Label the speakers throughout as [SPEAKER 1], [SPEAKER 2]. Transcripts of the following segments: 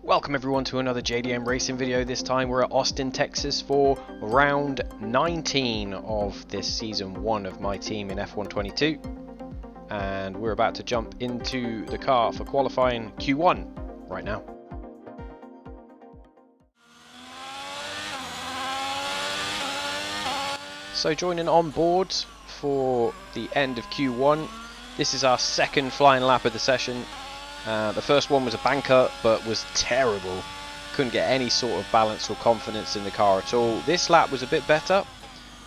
[SPEAKER 1] Welcome everyone to another JDM racing video. This time we're at Austin, Texas for round 19 of this season 1 of my team in F122. And we're about to jump into the car for qualifying Q1 right now. So joining on board for the end of Q1. This is our second flying lap of the session. The first one was a banker, but was terrible. Couldn't get any sort of balance or confidence in the car at all. This lap was a bit better,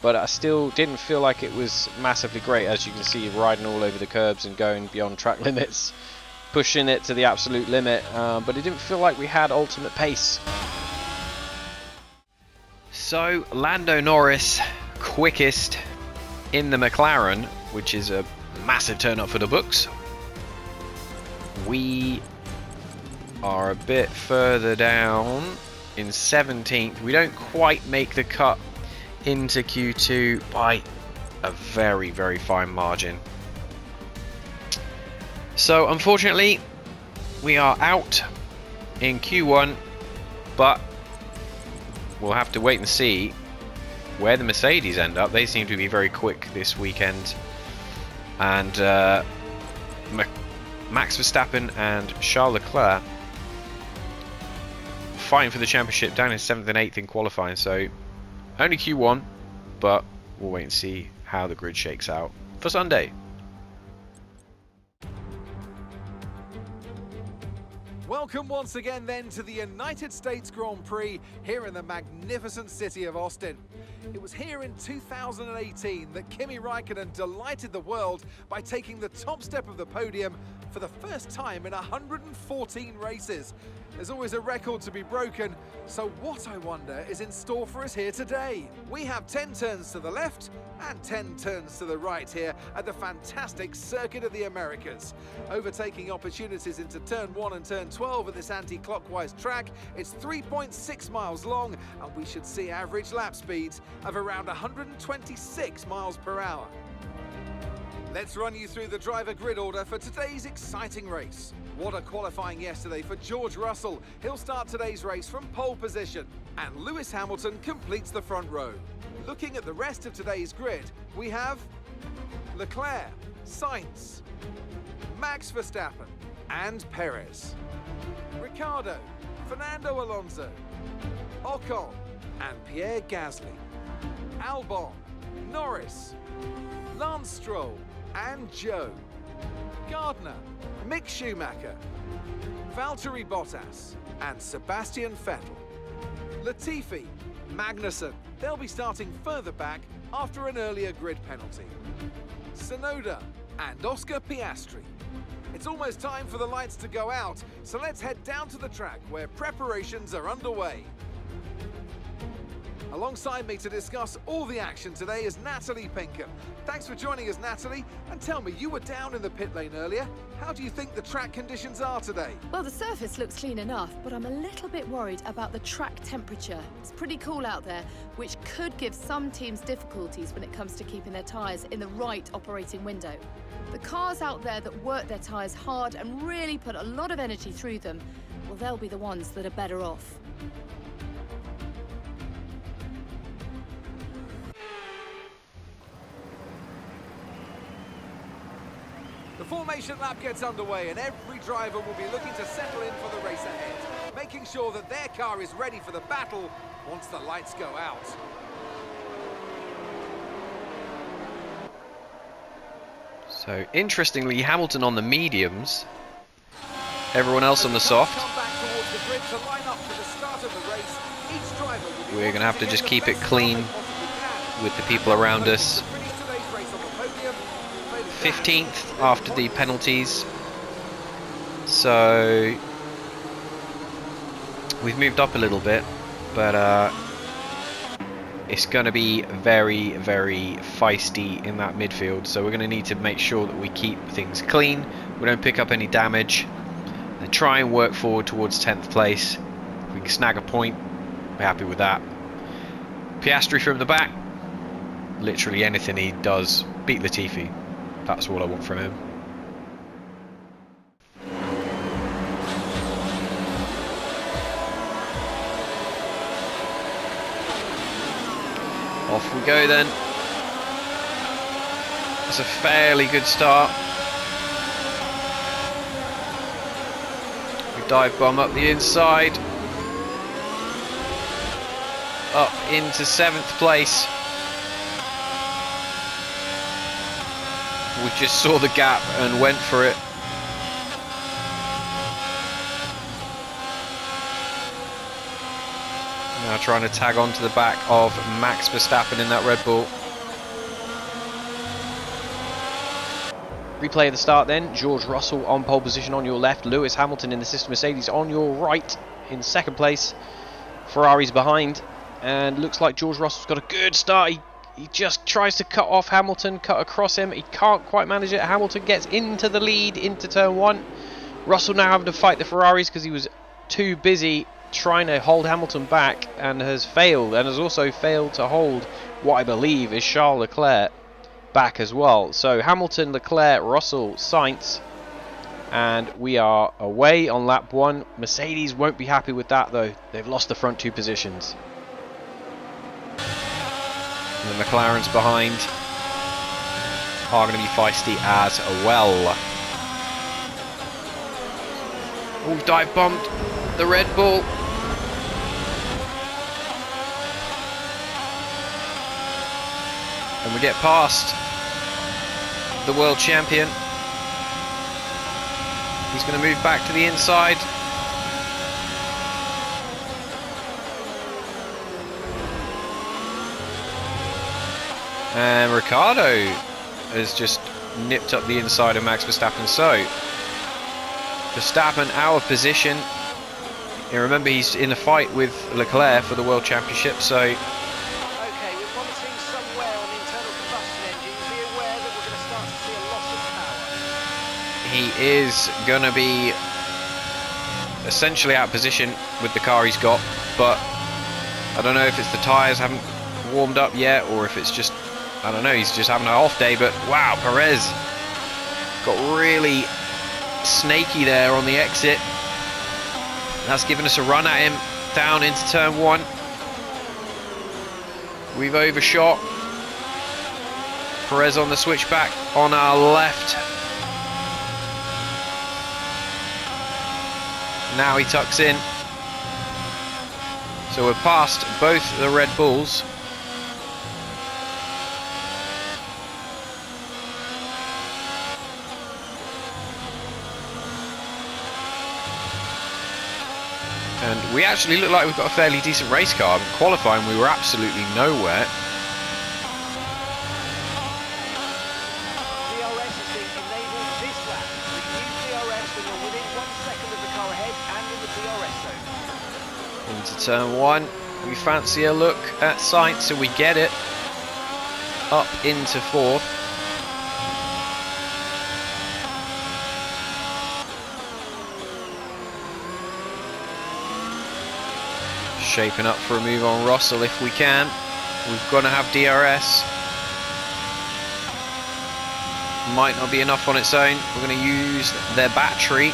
[SPEAKER 1] but I still didn't feel like it was massively great. As you can see, riding all over the curbs and going beyond track limits, pushing it to the absolute limit, but it didn't feel like we had ultimate pace. So Lando Norris, quickest in the McLaren, which is a massive turn up for the books. We are a bit further down in 17th. We don't quite make the cut into Q2 by a very, very fine margin. So unfortunately, we are out in Q1, but we'll have to wait and see where the Mercedes end up. They seem to be very quick this weekend. And Max Verstappen and Charles Leclerc fighting for the championship down in 7th and 8th in qualifying. So only Q1, but we'll wait and see how the grid shakes out for Sunday.
[SPEAKER 2] Welcome once again then to the United States Grand Prix here in the magnificent city of Austin. It was here in 2018 that Kimi Raikkonen delighted the world by taking the top step of the podium for the first time in 114 races. There's always a record to be broken, so what, I wonder, is in store for us here today? We have 10 turns to the left and 10 turns to the right here at the fantastic Circuit of the Americas. Overtaking opportunities into turn 1 and turn 12 at this anti-clockwise track. It's 3.6 miles long, and we should see average lap speeds of around 126 miles per hour. Let's run you through the driver grid order for today's exciting race. What a qualifying yesterday for George Russell. He'll start today's race from pole position. And Lewis Hamilton completes the front row. Looking at the rest of today's grid, we have Leclerc, Sainz, Max Verstappen, and Perez. Ricciardo, Fernando Alonso, Ocon, and Pierre Gasly. Albon, Norris, Lance Stroll, and Joe. Gardner, Mick Schumacher, Valtteri Bottas, and Sebastian Vettel. Latifi, Magnussen. They'll be starting further back after an earlier grid penalty. Tsunoda and Oscar Piastri. It's almost time for the lights to go out, so let's head down to the track where preparations are underway. Alongside me to discuss all the action today is Natalie Pinkham. Thanks for joining us, Natalie. And tell me, you were down in the pit lane earlier. How do you think the track conditions are today?
[SPEAKER 3] Well, the surface looks clean enough, but I'm a little bit worried about the track temperature. It's pretty cool out there, which could give some teams difficulties when it comes to keeping their tyres in the right operating window. The cars out there that work their tyres hard and really put a lot of energy through them, well, they'll be the ones that are better off.
[SPEAKER 2] The formation lap gets underway and every driver will be looking to settle in for the race ahead, making sure that their car is ready for the battle once the lights go out.
[SPEAKER 1] So interestingly, Hamilton on the mediums, everyone else on the soft. We're going to have to just keep it clean with the people around us. 15th after the penalties, so we've moved up a little bit, but it's going to be very, very feisty in that midfield, so we're going to need to make sure that we keep things clean, we don't pick up any damage, and try and work forward towards 10th place. If we can snag a point, we're happy with that. Piastri from the back, literally anything he does, beat Latifi. That's what I want from him. Off we go then. It's a fairly good start. We dive bomb up the inside. Up into 7th place. We just saw the gap and went for it. Now trying to tag on to the back of Max Verstappen in that Red Bull. Replay of the start then. George Russell on pole position on your left. Lewis Hamilton in the system Mercedes on your right in 2nd place. Ferrari's behind. And looks like George Russell's got a good start. He just tries to cut off Hamilton, cut across him. He can't quite manage it. Hamilton gets into the lead, into turn 1. Russell now having to fight the Ferraris because he was too busy trying to hold Hamilton back and has failed, and has also failed to hold what I believe is Charles Leclerc back as well. So Hamilton, Leclerc, Russell, Sainz, and we are away on lap 1. Mercedes won't be happy with that though. They've lost the front 2 positions. And the McLarens behind are going to be feisty as well. Oh, dive bombed the Red Bull. And we get past the world champion. He's going to move back to the inside. And Ricciardo has just nipped up the inside of Max Verstappen. So Verstappen out of position. And remember, he's in a fight with Leclerc for the World Championship. So
[SPEAKER 4] Okay, we're monitoring some wear on the internal combustion engine. Be aware that we're going to start to see a loss of power.
[SPEAKER 1] he is going to be essentially out of position with the car he's got. But I don't know if it's the tyres haven't warmed up yet, or if it's just, I don't know, he's just having an off day. But wow, Perez got really snaky there on the exit. That's given us a run at him down into turn 1. We've overshot. Perez on the switchback on our left. Now he tucks in. So we're past both the Red Bulls. And we actually look like we've got a fairly decent race car. In qualifying, we were absolutely nowhere.
[SPEAKER 4] DRS is being enabled this lap. Use DRS when you're within 1 second of the car ahead and in the DRS zone.
[SPEAKER 1] Into turn 1. We fancy a look at Sainz, so we get it. Up into 4th. Shaping up for a move on Russell if we can. We've got to have DRS. Might not be enough on its own. We're going to use their battery.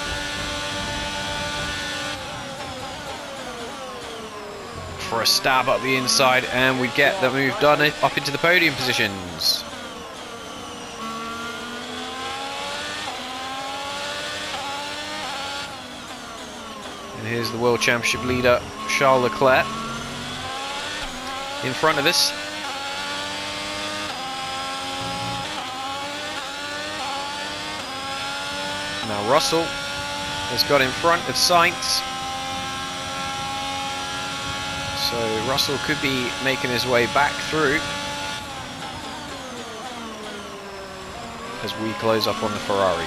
[SPEAKER 1] For a stab up the inside, and we get the move done up into the podium positions. And here's the World Championship leader, Charles Leclerc, in front of us. Now Russell has got in front of Sainz. So Russell could be making his way back through as we close up on the Ferrari.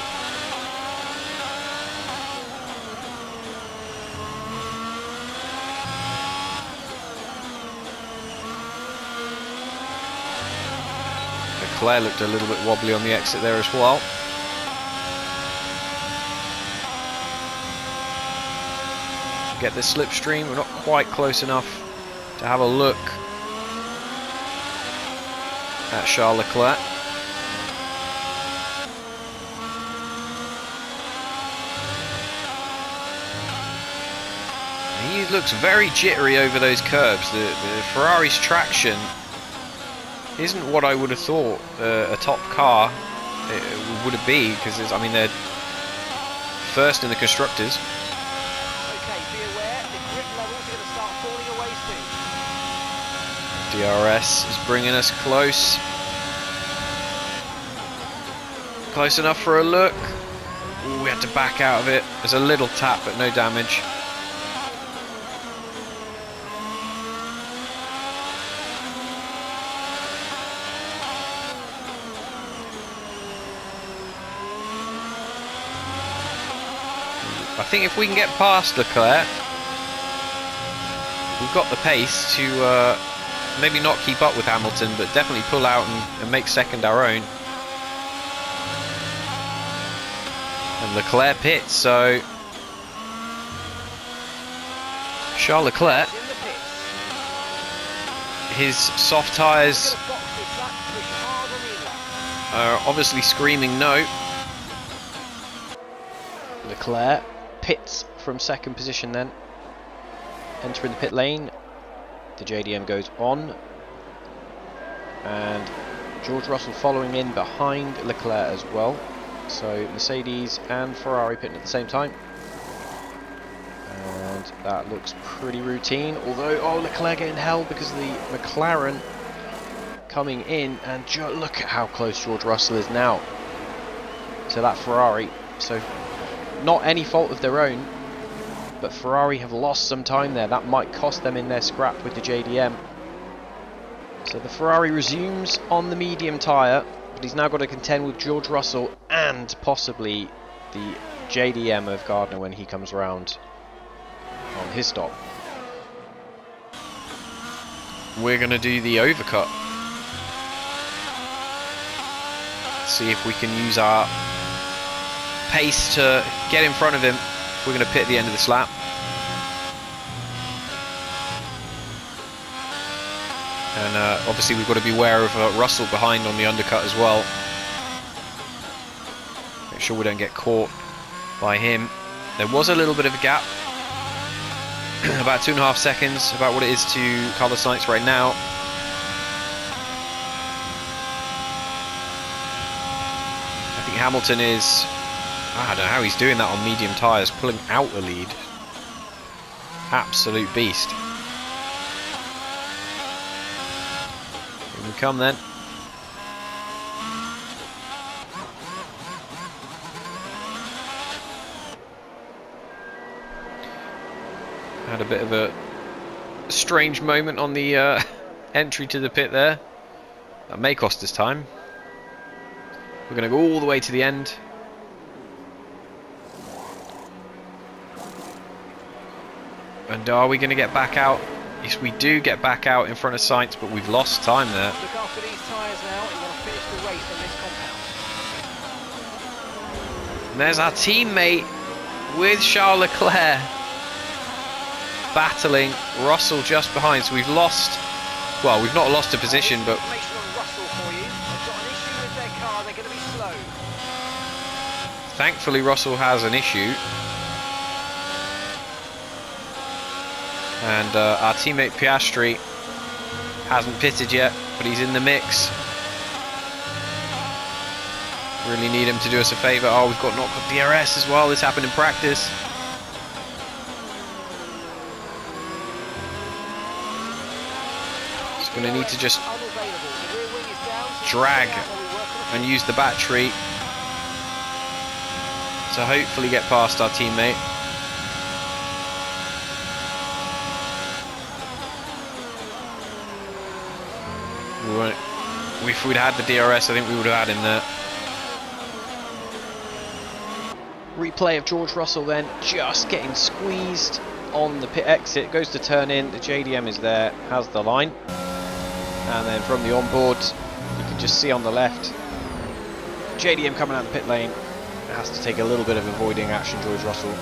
[SPEAKER 1] Leclerc looked a little bit wobbly on the exit there as well. Get the slipstream, we're not quite close enough to have a look at Charles Leclerc. He looks very jittery over those curbs. The Ferrari's traction isn't what I would have thought a top car would it be, because I mean they're first in the constructors.
[SPEAKER 4] Okay, be aware, the grip levels are going to start falling away soon.
[SPEAKER 1] DRS is bringing us close. Close enough for a look. Ooh, we had to back out of it. There's a little tap, but no damage. I think if we can get past Leclerc, we've got the pace to maybe not keep up with Hamilton, but definitely pull out and make second our own. And Leclerc pits, so Charles Leclerc, his soft tyres are obviously screaming no. Leclerc pits from second position then, entering the pit lane. The JDM goes on, and George Russell following in behind Leclerc as well. So Mercedes and Ferrari pitting at the same time, and that looks pretty routine, although Leclerc getting held because of the McLaren coming in, and look at how close George Russell is now to that Ferrari. So not any fault of their own, but Ferrari have lost some time there. That might cost them in their scrap with the JDM. So the Ferrari resumes on the medium tyre, but he's now got to contend with George Russell and possibly the JDM of Gardner when he comes around on his stop. We're going to do the overcut. See if we can use our pace to get in front of him. We're going to pit at the end of this lap. And obviously we've got to be aware of Russell behind on the undercut as well. Make sure we don't get caught by him. There was a little bit of a gap. About 2.5 seconds, about what it is to Carlos Sainz right now. I think Hamilton is... I don't know how he's doing that on medium tyres, pulling out a lead. Absolute beast. Here we come then. Had a bit of a strange moment on the entry to the pit there. That may cost us time. We're going to go all the way to the end. And are we going to get back out? Yes, we do get back out in front of Sainz, but we've lost time there.
[SPEAKER 4] Look after these tyres now, and want to finish the race on this compound.
[SPEAKER 1] And there's our teammate with Charles Leclerc battling Russell just behind. So we've lost, well, we've not lost a position, but
[SPEAKER 4] Information on Russell for you. They've got an issue with their car, they're going to be slow.
[SPEAKER 1] thankfully Russell has an issue. And our teammate Piastri hasn't pitted yet, but he's in the mix. Really need him to do us a favour. Oh, we've got knocked off DRS as well. This happened in practice. Just going to need to just drag and use the battery to hopefully get past our teammate. If we'd had the DRS, I think we would have had him there. Replay of George Russell then just getting squeezed on the pit exit, goes to turn in, the JDM is there, has the line, and then from the onboard you can just see on the left JDM coming out of the pit lane. It has to take a little bit of avoiding action, George Russell.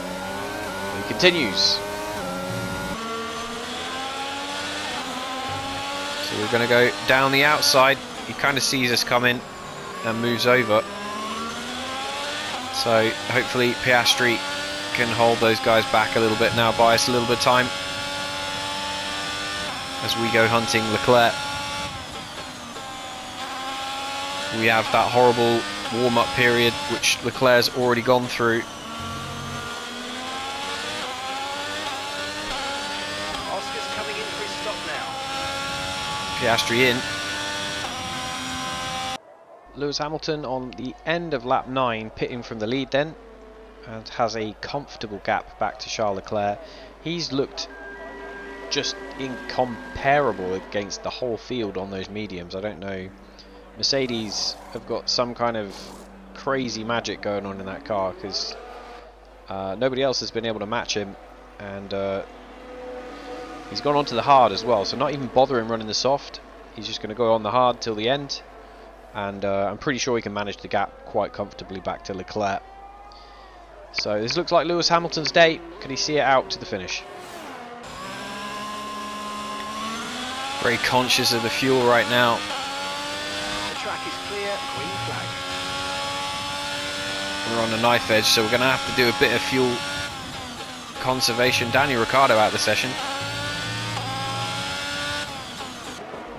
[SPEAKER 1] He continues. So we're going to go down the outside. He kind of sees us coming and moves over. So hopefully Piastri can hold those guys back a little bit now, buy us a little bit of time as we go hunting Leclerc. we have that horrible warm-up period which Leclerc's already gone through.
[SPEAKER 4] Oscar's coming in for his stop now.
[SPEAKER 1] Piastri in. Lewis Hamilton on the end of lap 9, pitting from the lead then, and has a comfortable gap back to Charles Leclerc. He's looked just incomparable against the whole field on those mediums. I don't know, Mercedes have got some kind of crazy magic going on in that car, because nobody else has been able to match him, and he's gone on to the hard as well, so not even bothering running the soft. He's just going to go on the hard till the end, and I'm pretty sure he can manage the gap quite comfortably back to Leclerc. So this looks like Lewis Hamilton's day. Can he see it out to the finish? Very conscious of the fuel right now.
[SPEAKER 4] The track is clear, green flag.
[SPEAKER 1] We're on the knife edge, so we're going to have to do a bit of fuel conservation. Daniel Ricciardo out of the session.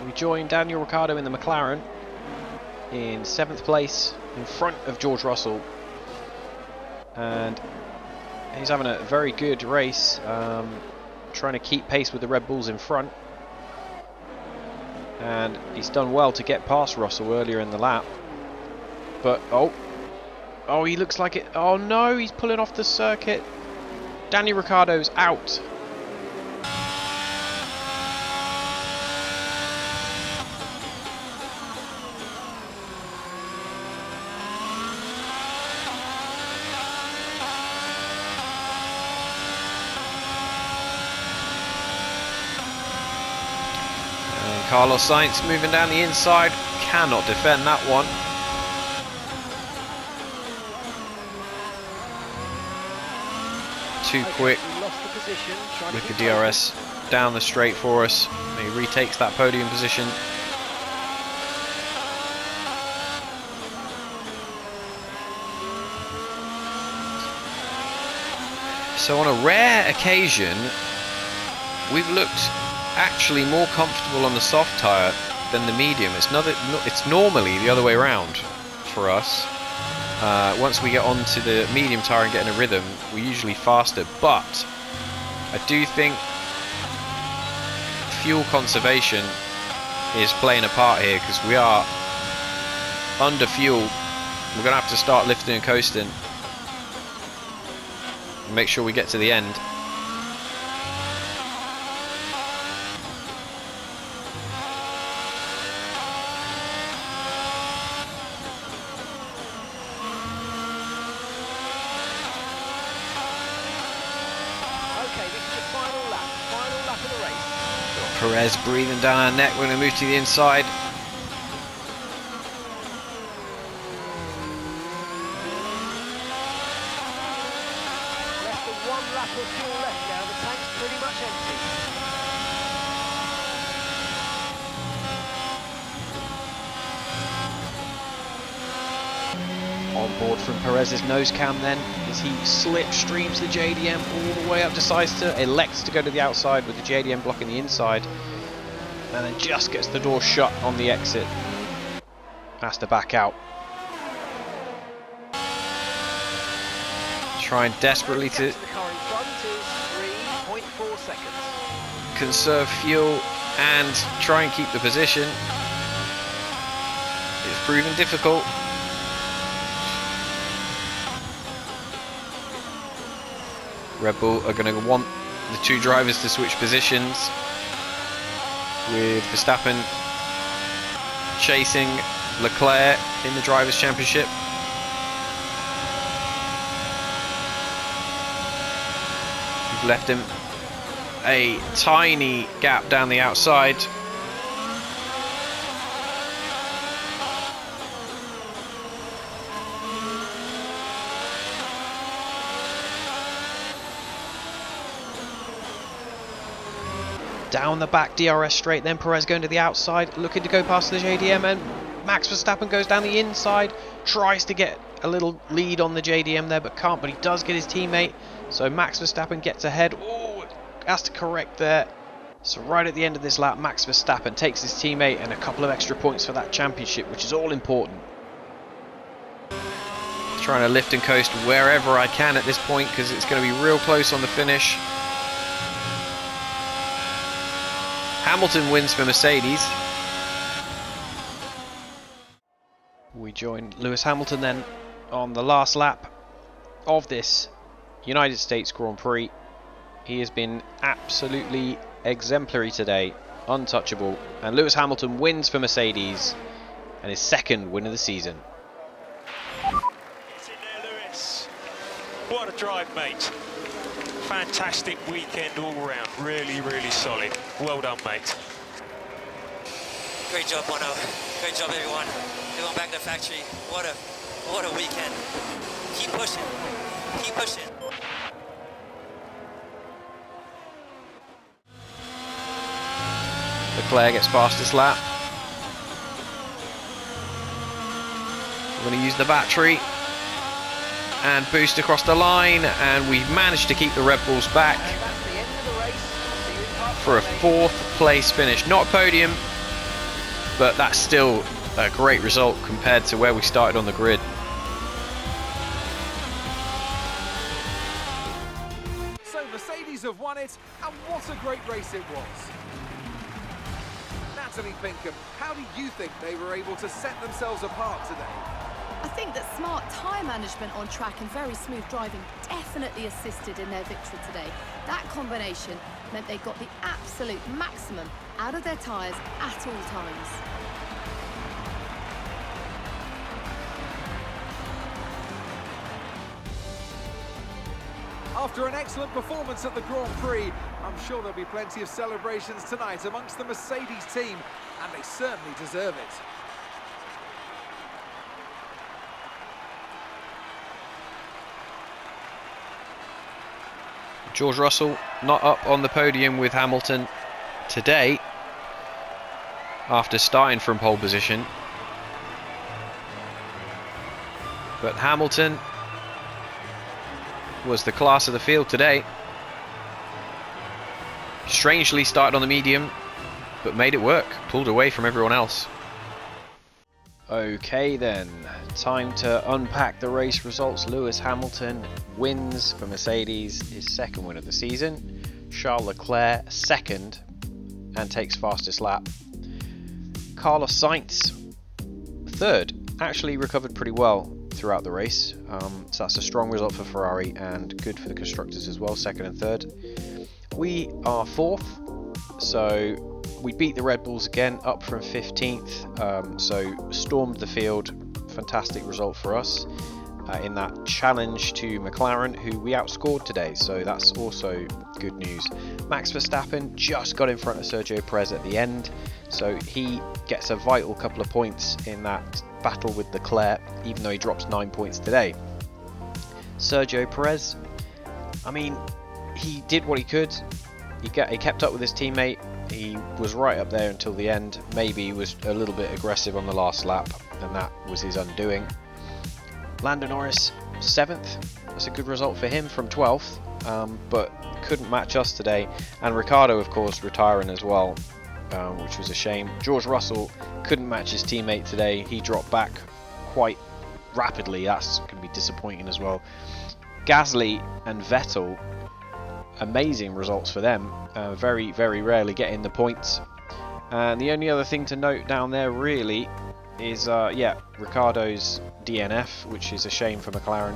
[SPEAKER 1] We join Daniel Ricciardo in the McLaren in 7th place, in front of George Russell, and he's having a very good race, trying to keep pace with the Red Bulls in front, and he's done well to get past Russell earlier in the lap, but oh he looks like it. Oh no, he's pulling off the circuit. Daniel Ricciardo's out. Carlos Sainz moving down the inside, cannot defend that one. Too quick with the DRS down the straight for us. He retakes that podium position. So on a rare occasion, we've looked actually more comfortable on the soft tyre than the medium. It's normally the other way around for us. Once we get onto the medium tyre and get in a rhythm, we're usually faster, but I do think fuel conservation is playing a part here, because we are under fuel. We're going to have to start lifting and coasting and make sure we get to the end. Perez breathing down our neck. We're going to move to the inside.
[SPEAKER 4] Less than 1 lap of fuel left now. The tank's pretty much empty.
[SPEAKER 1] On board from Perez's nose cam then, as he slipstreams the JDM all the way up, decides to elects to go to the outside with the JDM blocking the inside, and then just gets the door shut on the exit. Has to back out. Trying desperately to conserve fuel and try and keep the position. It's proving difficult. Red Bull are going to want the two drivers to switch positions, with Verstappen chasing Leclerc in the Drivers' Championship. We've left him a tiny gap down the outside. Down the back DRS straight, then Perez going to the outside, looking to go past the JDM, and Max Verstappen goes down the inside, tries to get a little lead on the JDM there, but can't, but he does get his teammate, so Max Verstappen gets ahead. Oh, has to correct there. So right at the end of this lap, Max Verstappen takes his teammate and a couple of extra points for that championship, which is all important. Trying to lift and coast wherever I can at this point because it's going to be real close on the finish. Hamilton wins for Mercedes. We join Lewis Hamilton then on the last lap of this United States Grand Prix. He has been absolutely exemplary today, untouchable, and Lewis Hamilton wins for Mercedes and his second win of the season.
[SPEAKER 5] It's in there, Lewis. What a drive, mate. Fantastic weekend all round. Really, really solid. Well done, mate.
[SPEAKER 6] Great job, Bono. Great job, everyone. Everyone back in the factory. What a weekend. Keep pushing. Keep pushing.
[SPEAKER 1] Leclerc gets fastest lap. We're going to use the battery and boost across the line, and we've managed to keep the Red Bulls back for a 4th place finish. Not a podium, but that's still a great result compared to where we started on the grid.
[SPEAKER 2] So Mercedes have won it, and what a great race it was. Natalie Pinkham, how do you think they were able to set themselves apart today?
[SPEAKER 3] I think that smart tyre management on track and very smooth driving definitely assisted in their victory today. That combination meant they got the absolute maximum out of their tyres at all times.
[SPEAKER 2] After an excellent performance at the Grand Prix, I'm sure there'll be plenty of celebrations tonight amongst the Mercedes team, and they certainly deserve it.
[SPEAKER 1] George Russell not up on the podium with Hamilton today after starting from pole position, but Hamilton was the class of the field today. Strangely started on the medium but made it work, pulled away from everyone else. Okay then, time to unpack the race results. Lewis Hamilton wins for Mercedes, his second win of the season. Charles Leclerc second and takes fastest lap. Carlos Sainz third, actually recovered pretty well throughout the race, so that's a strong result for Ferrari and good for the constructors as well, second and third. We are fourth, so we beat the Red Bulls again, up from 15th, so stormed the field. Fantastic result for us in that challenge to McLaren, who we outscored today, so that's also good news. Max Verstappen just got in front of Sergio Perez at the end, so he gets a vital couple of points in that battle with Leclerc, even though he drops 9 points today. Sergio Perez, I mean, he did what he could. He kept up with his teammate. He was right up there until the end. Maybe he was a little bit aggressive on the last lap, and that was his undoing. Lando Norris, 7th. That's a good result for him from 12th, but couldn't match us today. And Ricciardo, of course, retiring as well, which was a shame. George Russell couldn't match his teammate today. He dropped back quite rapidly. That's going to be disappointing as well. Gasly and Vettel, amazing results for them. Very, very rarely getting the points. And the only other thing to note down there really is, Ricciardo's DNF, which is a shame for McLaren.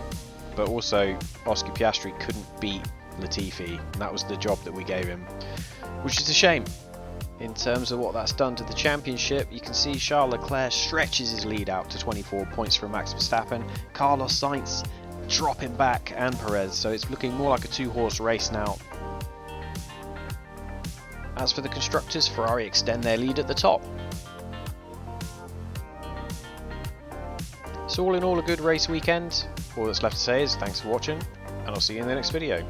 [SPEAKER 1] But also, Oscar Piastri couldn't beat Latifi, and that was the job that we gave him, which is a shame. In terms of what that's done to the championship, you can see Charles Leclerc stretches his lead out to 24 points from Max Verstappen. Carlos Sainz dropping back, and Perez, so it's looking more like a two-horse race now. As for the constructors, Ferrari extend their lead at the top. So all in all, a good race weekend. All that's left to say is thanks for watching, and I'll see you in the next video.